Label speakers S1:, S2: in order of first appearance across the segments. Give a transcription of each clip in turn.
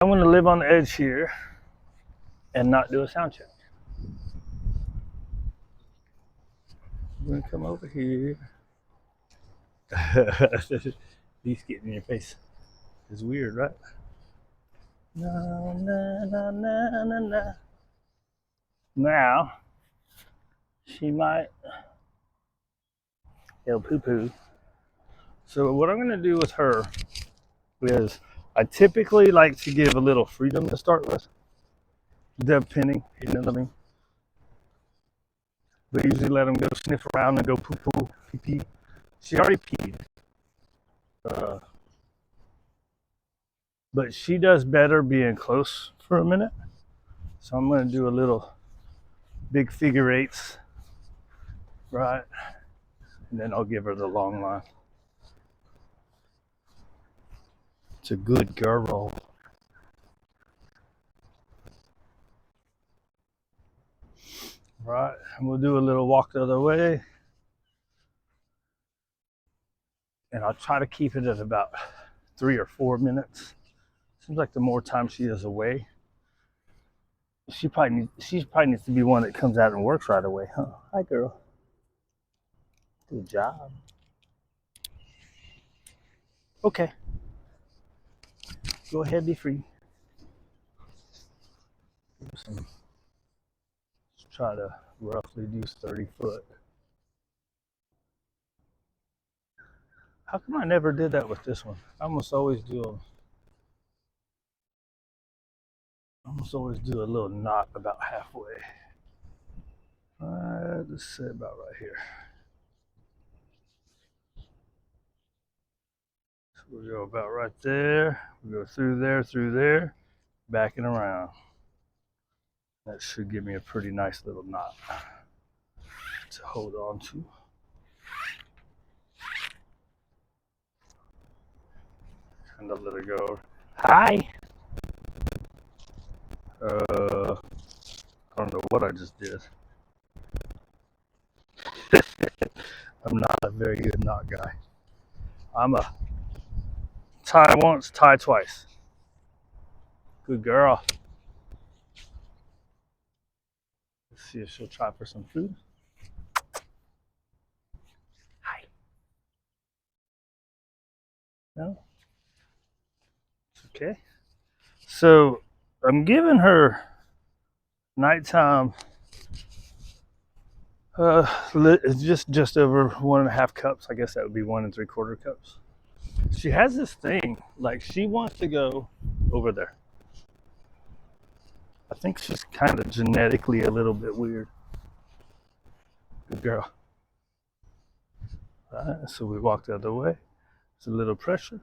S1: I'm going to live on the edge here and not do a sound check. I'm going to come over here. These getting in your face. It's weird, right? Na, na, na, na, na, na. Now, she might go poo poo. So, what I'm going to do with her is I typically like to give a little freedom to start with, depending, you know what I mean? But usually let them go sniff around and go poo poo, pee pee. She already peed. Uh, but she does better being close for a minute. So I'm going to do a little big figure eights, right? And then I'll give her the long line. It's a good girl. Right, and we'll do a little walk the other way. And I'll try to keep it at about 3 or 4 minutes. Seems like the more time she is away, she probably needs to be one that comes out and works right away, huh? Hi, girl. Good job. Okay. Go ahead, be free. Let's try to roughly do 30 foot. How come I never did that with this one? I almost always do a little knot about halfway. Let's say about right here. So we'll go about right there. We'll go through there, back and around. That should give me a pretty nice little knot to hold on to. And I'll let it go. Hi. I don't know what I just did. I'm not a very good knot guy. I'm a tie once, tie twice. Good girl. Let's see if she'll try for some food. Hi. No? It's okay. So I'm giving her nighttime just over 1.5 cups. I guess that would be 1 3/4 cups. She has this thing, like she wants to go over there. I think she's kind of genetically a little bit weird. Good girl. All right, so we walk the other way. It's a little pressure.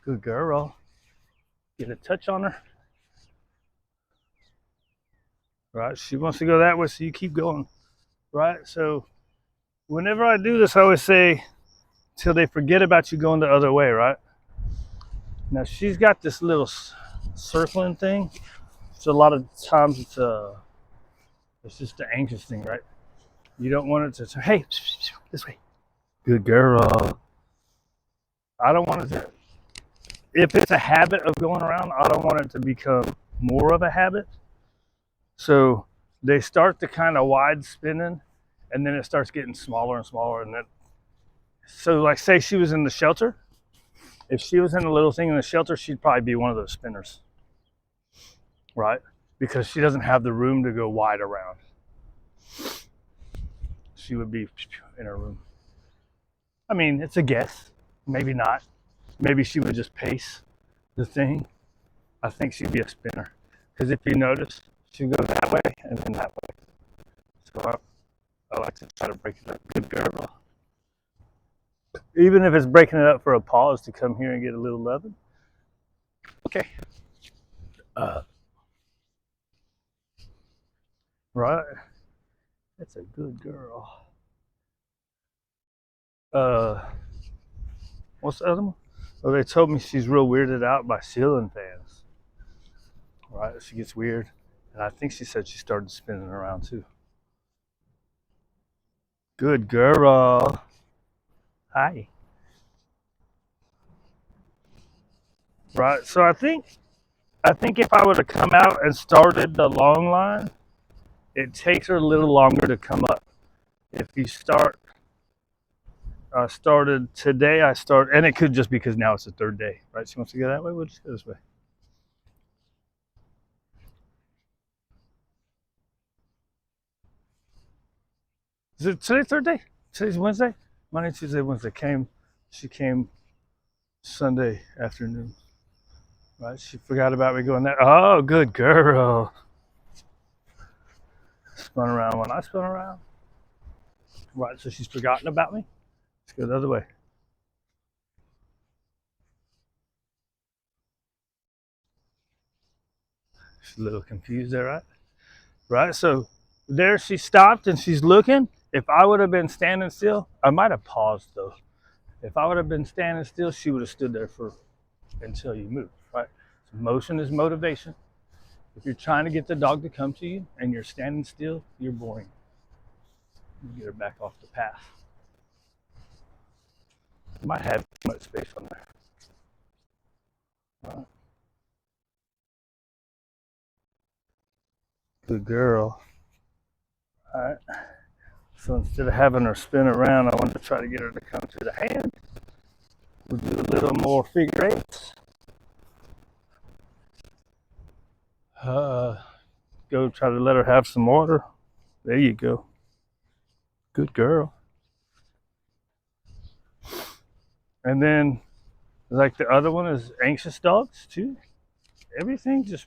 S1: Good girl. Get a touch on her. Right, she wants to go that way, so you keep going. Right, so whenever I do this, I always say, till they forget about you going the other way, right? Now she's got this little circling thing. So a lot of times it's just an anxious thing, right? You don't want it to say, hey, this way. Good girl. I don't want it to, if it's a habit of going around, I don't want it to become more of a habit. So they start to kind of wide spinning and then it starts getting smaller and smaller. And then, so like say she was in the shelter. If she was in a little thing in the shelter, she'd probably be one of those spinners, right? Because she doesn't have the room to go wide around. She would be in her room. I mean, it's a guess. Maybe not. Maybe she would just pace the thing. I think she'd be a spinner. Because if you notice, she goes that way and then that way. So I like to try to break it up. Good girl. Even if it's breaking it up for a pause to come here and get a little loving. Okay. Right. That's a good girl. What's the other one? Oh, they told me she's real weirded out by ceiling fans. Right, she gets weird. And I think she said she started spinning around too. Good girl. Hi. right? So I think if I would have come out and started the long line, it takes her a little longer to come up. If you start, I started today. And it could just because now it's the third day, right? She wants to go that way. We'll just go this way. Is it today third day? Today's Wednesday. Monday, Tuesday, Wednesday. She came Sunday afternoon. Right? She forgot about me going there. Oh, good girl. Spun around when I spun around. Right, so she's forgotten about me. Let's go the other way. She's a little confused there, right? Right, so there she stopped and she's looking. If I would have been standing still, I might have paused though. If I would have been standing still, she would have stood there for until you move, right? So motion is motivation. If you're trying to get the dog to come to you and you're standing still, you're boring. You get her back off the path. You might have too much space on there. Right. Good girl. All right. So instead of having her spin around, I wanted to try to get her to come to the hand. We'll do a little more figure eights. Go try to let her have some water. There you go. Good girl. And then, like the other one is anxious dogs too. Everything just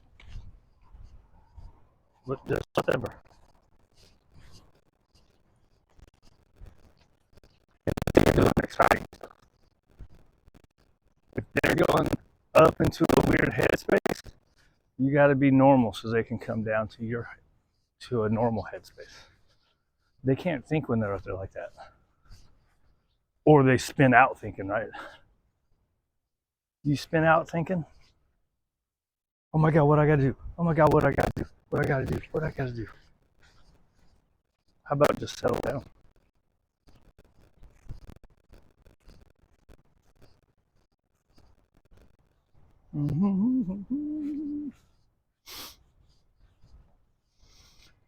S1: whatever. They're doing exciting stuff. If they're going up into a weird headspace, you got to be normal so they can come down to a normal headspace. They can't think when they're up there like that, or they spin out thinking. Right? You spin out thinking, "Oh my God, what I got to do? Oh my God, what I got to do? What I got to do? What I got to do?" How about just settle down?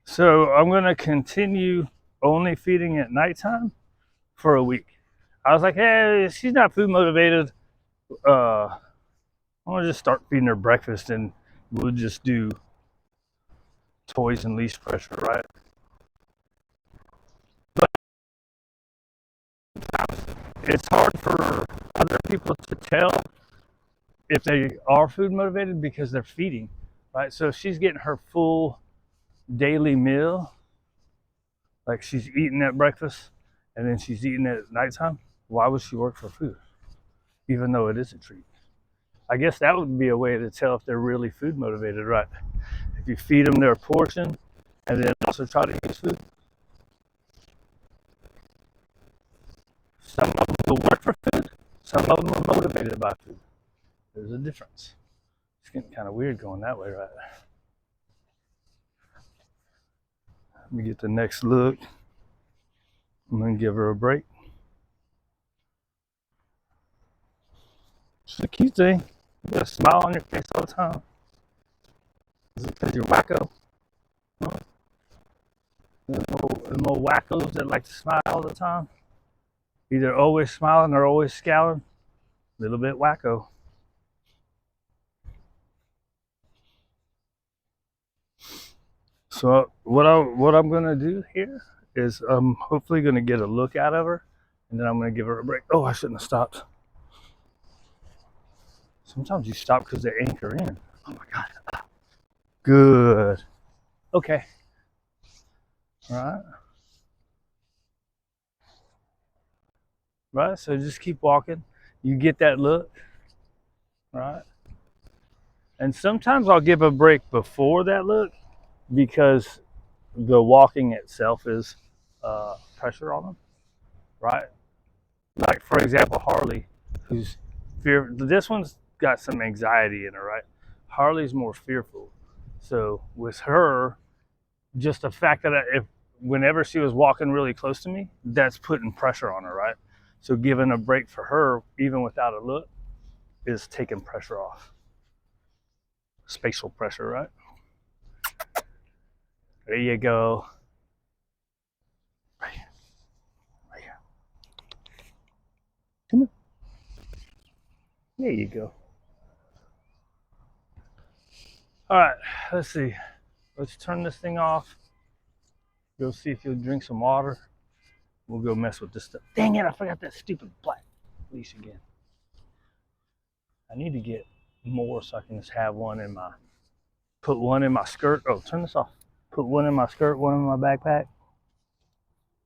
S1: So I'm going to continue only feeding at nighttime for a week. I was like, hey, she's not food motivated. I'm going to just start feeding her breakfast and we'll just do toys and leash pressure, right? But it's hard for other people to tell if they are food motivated because they're feeding, right? So if she's getting her full daily meal, like she's eating at breakfast and then she's eating at nighttime, why would she work for food, even though it is a treat? I guess that would be a way to tell if they're really food motivated, right? If you feed them their portion and then also try to use food. Some of them will work for food, some of them are motivated by food. There's a difference. It's getting kind of weird going that way, right? Let me get the next look. I'm gonna give her a break. It's a cute thing. You got a smile on your face all the time. Is it because you're wacko? Huh? Them old wackos that like to smile all the time. Either always smiling or always scowling. A little bit wacko. So what I'm gonna do here is I'm hopefully gonna get a look out of her, and then I'm gonna give her a break. Oh, I shouldn't have stopped. Sometimes you stop because they anchor in. Oh my God. Good. Okay. All right. Right. So just keep walking. You get that look. Right. And sometimes I'll give a break before that look because the walking itself is pressure on them. Right. Like for example, Harley, who's fear. This one's got some anxiety in her. Right. Harley's more fearful. So with her, just the fact that if whenever she was walking really close to me, that's putting pressure on her, right? So giving a break for her, even without a look, is taking pressure off. Spatial pressure, right? There you go. Right here. Right here. Come on. There you go. All right, let's see. Let's turn this thing off. Go see if you'll drink some water. We'll go mess with this stuff. Dang it, I forgot that stupid black leash again. I need to get more so I can just have one in my, put one in my skirt. Oh, turn this off. Put one in my skirt, one in my backpack.